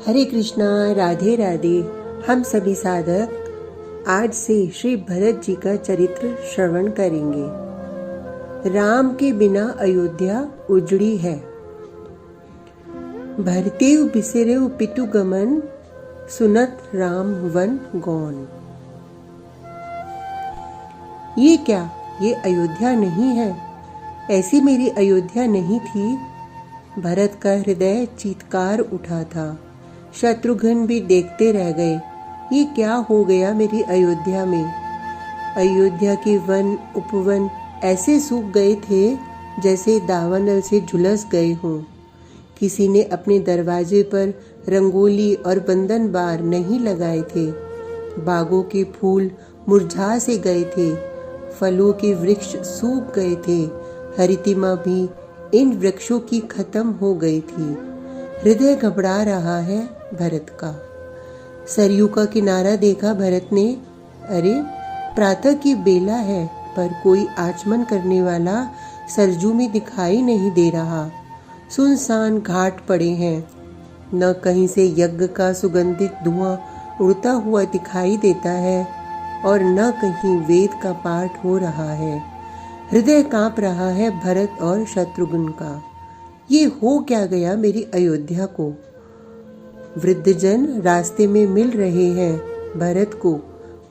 हरे कृष्णा, राधे राधे। हम सभी साधक आज से श्री भरत जी का चरित्र श्रवण करेंगे। राम के बिना अयोध्या उजड़ी है। भरतेउ बिसरेउ पितु गमन, सुनत राम वन गौन। ये क्या, ये अयोध्या नहीं है। ऐसी मेरी अयोध्या नहीं थी। भरत का हृदय चीत्कार उठा था। शत्रुघ्न भी देखते रह गए। ये क्या हो गया मेरी अयोध्या में। अयोध्या के वन उपवन ऐसे सूख गए थे जैसे दावानल से झुलस गए हों। किसी ने अपने दरवाजे पर रंगोली और बंधन बार नहीं लगाए थे। बागों के फूल मुरझा से गए थे। फलों के वृक्ष सूख गए थे। हरितिमा भी इन वृक्षों की खत्म हो गई थी। हृदय घबरा रहा है भरत का। सरयू का किनारा देखा भरत ने। अरे, प्रातः की बेला है, पर कोई आचमन करने वाला सरजू में दिखाई नहीं दे रहा। सुनसान घाट पड़े हैं। न कहीं से यज्ञ का सुगंधित धुआं उड़ता हुआ दिखाई देता है और न कहीं वेद का पाठ हो रहा है। हृदय कांप रहा है भरत और शत्रुघ्न का। ये हो क्या गया मेरी अयोध्या को। वृद्धजन रास्ते में मिल रहे हैं भरत को,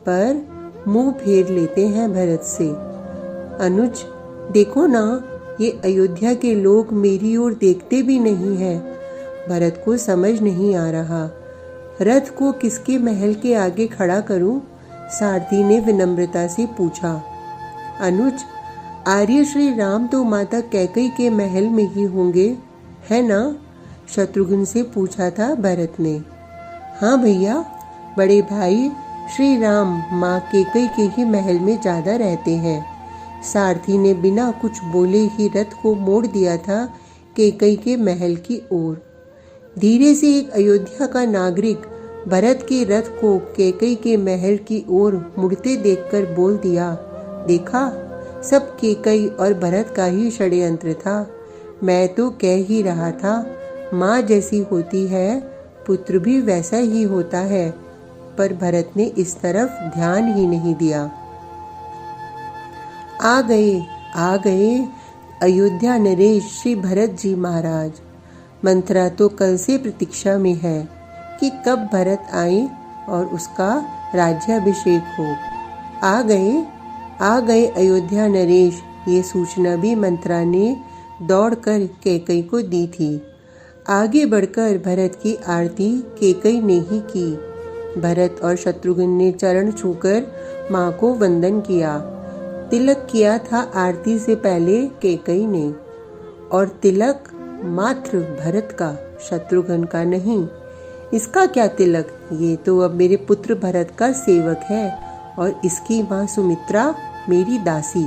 पर मुंह फेर लेते हैं भरत से। अनुज, देखो ना, ये अयोध्या के लोग मेरी ओर देखते भी नहीं हैं। भरत को समझ नहीं आ रहा। रथ को किसके महल के आगे खड़ा करूं? सारथी ने विनम्रता से पूछा। अनुज, आर्य श्री राम तो माता कैकई के महल में ही होंगे, है ना? शत्रुघ्न से पूछा था भरत ने। हाँ भैया, बड़े भाई श्री राम माँ कैकई के ही महल में ज्यादा रहते हैं। सारथी ने बिना कुछ बोले ही रथ को मोड़ दिया था कैकई के महल की ओर। धीरे से एक अयोध्या का नागरिक भरत के रथ को कैकई के महल की ओर मुड़ते देखकर बोल दिया, देखा, सब कैकई और भरत का ही षड्यंत्र था। मैं तो कह ही रहा था, माँ जैसी होती है पुत्र भी वैसा ही होता है। पर भरत ने इस तरफ ध्यान ही नहीं दिया। आ गए अयोध्या नरेश श्री भरत जी महाराज। मंत्रा तो कल से प्रतीक्षा में है कि कब भरत आए और उसका राज्याभिषेक हो। आ गए अयोध्या नरेश। ये सूचना भी मंत्रा ने दौड़कर कैकई को दी थी। आगे बढ़कर भरत की आरती कैकई ने ही की। भरत और शत्रुघ्न ने चरण छूकर माँ को वंदन किया। तिलक किया था आरती से पहले कैकई ने, और तिलक मात्र भरत का, शत्रुघ्न का नहीं। इसका क्या तिलक, ये तो अब मेरे पुत्र भरत का सेवक है और इसकी माँ सुमित्रा मेरी दासी।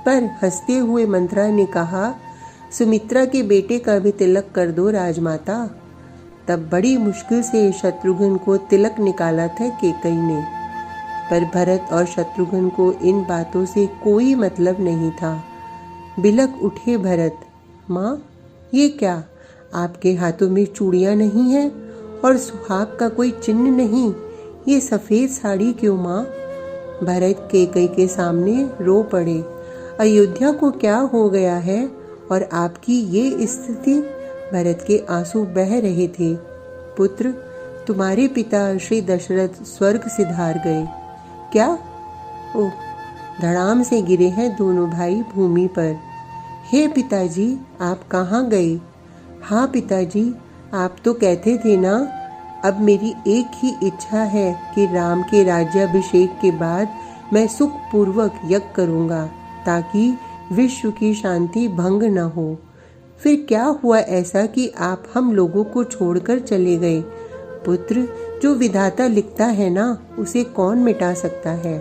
पर हंसते हुए मंत्रा ने कहा, सुमित्रा के बेटे का भी तिलक कर दो राजमाता। तब बड़ी मुश्किल से शत्रुघ्न को तिलक निकाला था कैकई ने। पर भरत और शत्रुघ्न को इन बातों से कोई मतलब नहीं था। बिलक उठे भरत, माँ, ये क्या, आपके हाथों में चूड़ियाँ नहीं हैं और सुहाग का कोई चिन्ह नहीं। ये सफ़ेद साड़ी क्यों माँ? भरत कैकई के सामने रो पड़े। अयोध्या को क्या हो गया है और आपकी ये स्थिति? भरत के आंसू बह रहे थे। पुत्र, तुम्हारे पिता श्री दशरथ स्वर्ग सिधार गए। क्या? ओह, धड़ाम से गिरे हैं दोनों भाई भूमि पर। हे पिताजी, आप कहाँ गए? हाँ पिताजी, आप तो कहते थे ना, अब मेरी एक ही इच्छा है कि राम के राज्याभिषेक के बाद मैं सुखपूर्वक यज्ञ करूँगा ताकि विश्व की शांति भंग न हो। फिर क्या हुआ ऐसा कि आप हम लोगों को छोड़कर चले गए? पुत्र, जो विधाता लिखता है ना, उसे कौन मिटा सकता है?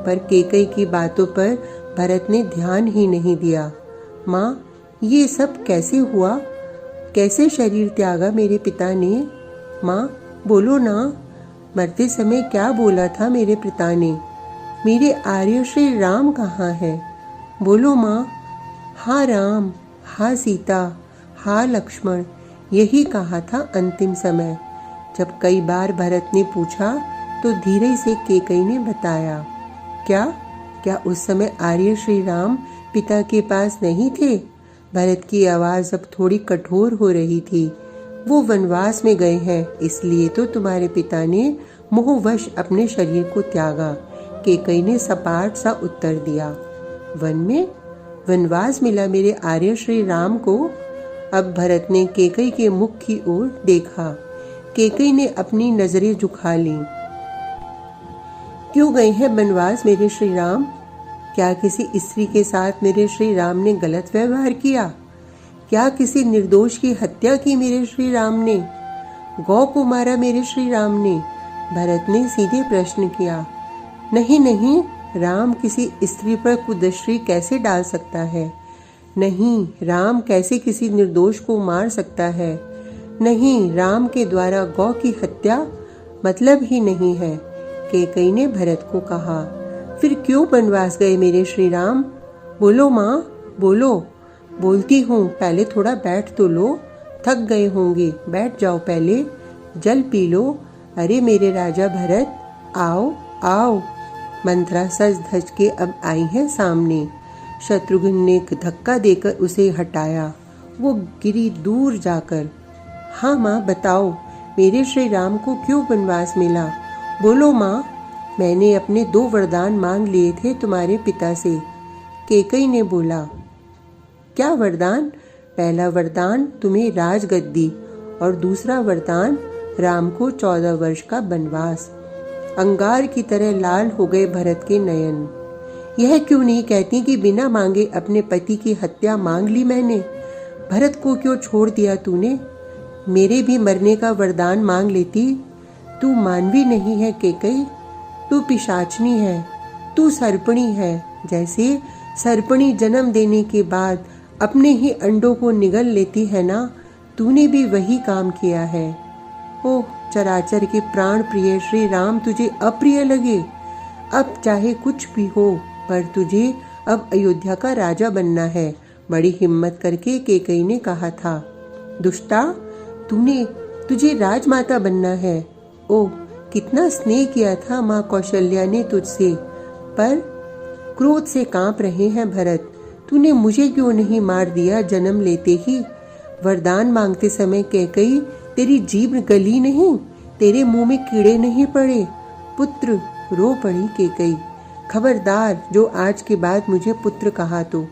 पर कैकई की बातों पर भरत ने ध्यान ही नहीं दिया। माँ, ये सब कैसे हुआ? कैसे शरीर त्यागा मेरे पिता ने? माँ, बोलो ना, मरते समय क्या बोला था मेरे पिता ने? मेरे आर्य श्री राम कहाँ है? बोलो माँ। हाँ राम, हाँ सीता, हाँ लक्ष्मण, यही कहा था अंतिम समय। जब कई बार भरत ने पूछा तो धीरे से कैकेयी ने बताया। क्या उस समय आर्य श्री राम पिता के पास नहीं थे? भरत की आवाज अब थोड़ी कठोर हो रही थी। वो वनवास में गए हैं, इसलिए तो तुम्हारे पिता ने मोहवश अपने शरीर को त्यागा। कैकेयी ने सपाट सा उत्तर दिया। वन में वनवास मिला मेरे आर्य श्री राम को? अब भरत ने कैकेयी के मुख की ओर देखा। कैकेयी ने अपनी नजरें झुका ली। क्यों गए हैं वनवास मेरे श्री राम? क्या किसी स्त्री के साथ मेरे श्री राम ने गलत व्यवहार किया? क्या किसी निर्दोष की हत्या की मेरे श्री राम ने? गौ को मारा मेरे श्री राम ने? भरत ने सीधे प्रश्न किया। नहीं, राम किसी स्त्री पर कुदृष्टि कैसे डाल सकता है? नहीं, राम कैसे किसी निर्दोष को मार सकता है? नहीं, राम के द्वारा गौ की हत्या मतलब ही नहीं है। कैकेयी ने भरत को कहा। फिर क्यों वनवास गए मेरे श्री राम? बोलो माँ, बोलो। बोलती हूँ, पहले थोड़ा बैठ तो लो, थक गए होंगे, बैठ जाओ, पहले जल पी लो। अरे मेरे राजा भरत, आओ आओ। मंत्रा सज धज के अब आई है सामने। शत्रुघ्न ने एक धक्का देकर उसे हटाया। वो गिरी दूर जाकर। हाँ माँ, बताओ, मेरे श्री राम को क्यों वनवास मिला? बोलो माँ। मैंने अपने 2 वरदान मांग लिए थे तुम्हारे पिता से। कैकेयी ने बोला। क्या वरदान? पहला वरदान तुम्हें राजगद्दी और दूसरा वरदान राम को 14 वर्ष का वनवास। अंगार की तरह लाल हो गए भरत के नयन। यह क्यों नहीं कहती कि बिना मांगे अपने पति की हत्या मांग ली मैंने? भरत को क्यों छोड़ दिया तूने? मेरे भी मरने का वरदान मांग लेती। तू मानवी नहीं है कैकेयी, तू पिशाचनी है, तू सर्पणी है। जैसे सर्पणी जन्म देने के बाद अपने ही अंडों को निगल लेती है ना, तूने भी वही काम किया है। ओह, चराचर के प्राण प्रिय श्री राम तुझे अप्रिय लगे? अब चाहे कुछ भी हो, पर तुझे अब अयोध्या का राजा बनना है। बड़ी हिम्मत करके कैकेयी ने कहा था। दुष्टा, तुझे राजमाता बनना है। ओह, कितना स्नेह किया था माँ कौशल्या ने तुझसे, पर क्रोध से कांप रहे हैं भरत। तूने मुझे क्यों नहीं मार दिया जन्म लेते ही? वरदान मांगते समय कैकेयी तेरी जीभ गली नहीं? तेरे मुंह में कीड़े नहीं पड़े? पुत्र, रो पड़ी कैकेयी। खबरदार, जो आज के बाद मुझे पुत्र कहा तो।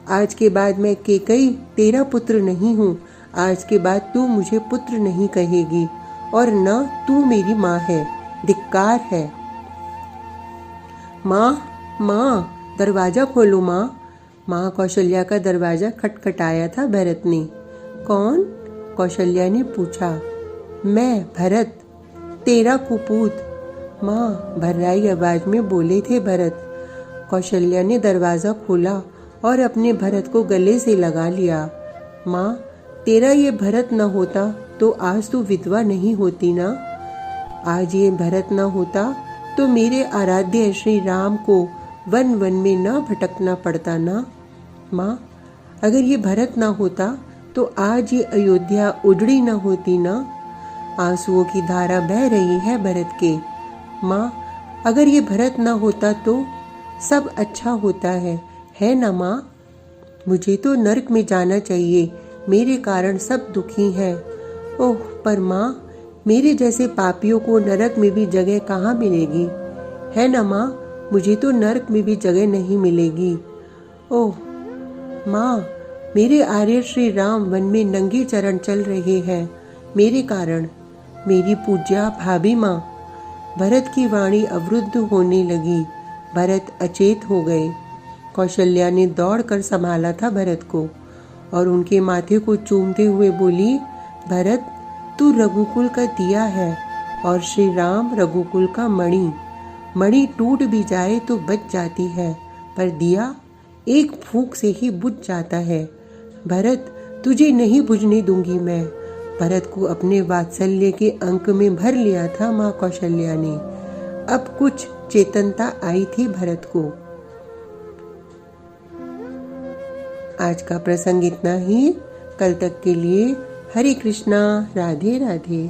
आज के बाद मैं कैकेयी तेरा पुत्र नहीं हूँ। आज के बाद तू मुझे पुत्र नहीं कहेगी और न तू मेरी माँ है। धिक्कार है। माँ, दरवाजा खोलो माँ। माँ कौशल्या का दरवाजा खटखटाया था भरत ने। कौन? कौशल्या ने पूछा। मैं, भरत, तेरा कुपूत। माँ, भर्राई आवाज में बोले थे भरत। कौशल्या ने दरवाजा खोला और अपने भरत को गले से लगा लिया। माँ, तेरा ये भरत न होता तो आज तू विधवा नहीं होती ना। आज ये भरत न होता तो मेरे आराध्य श्री राम को वन वन में न भटकना पड़ता ना। माँ, अगर ये भरत न होता तो आज ये अयोध्या उजड़ी न होती ना। आंसुओं की धारा बह रही है भरत के। माँ, अगर ये भरत न होता तो सब अच्छा होता है ना माँ? मुझे तो नरक में जाना चाहिए, मेरे कारण सब दुखी हैं। ओह, पर माँ, मेरे जैसे पापियों को नरक में भी जगह कहाँ मिलेगी? है ना माँ? मुझे तो नरक में भी जगह नहीं मिलेगी। ओह माँ, मेरे आर्य श्री राम वन में नंगे चरण चल रहे हैं मेरे कारण। मेरी पूज्या भाभी माँ। भरत की वाणी अवरुद्ध होने लगी। भरत अचेत हो गए। कौशल्या ने दौड़कर संभाला था भरत को और उनके माथे को चूमते हुए बोली, भरत, तू रघुकुल का दिया है और श्री राम रघुकुल का मणि। मणि टूट भी जाए तो बच जाती है, पर दिया एक फूंक से ही बुझ जाता है। भरत, तुझे नहीं बुझने दूंगी मैं। भरत को अपने वात्सल्य के अंक में भर लिया था माँ कौशल्या ने। अब कुछ चेतनता आई थी भरत को। आज का प्रसंग इतना ही। कल तक के लिए हरे कृष्णा, राधे राधे।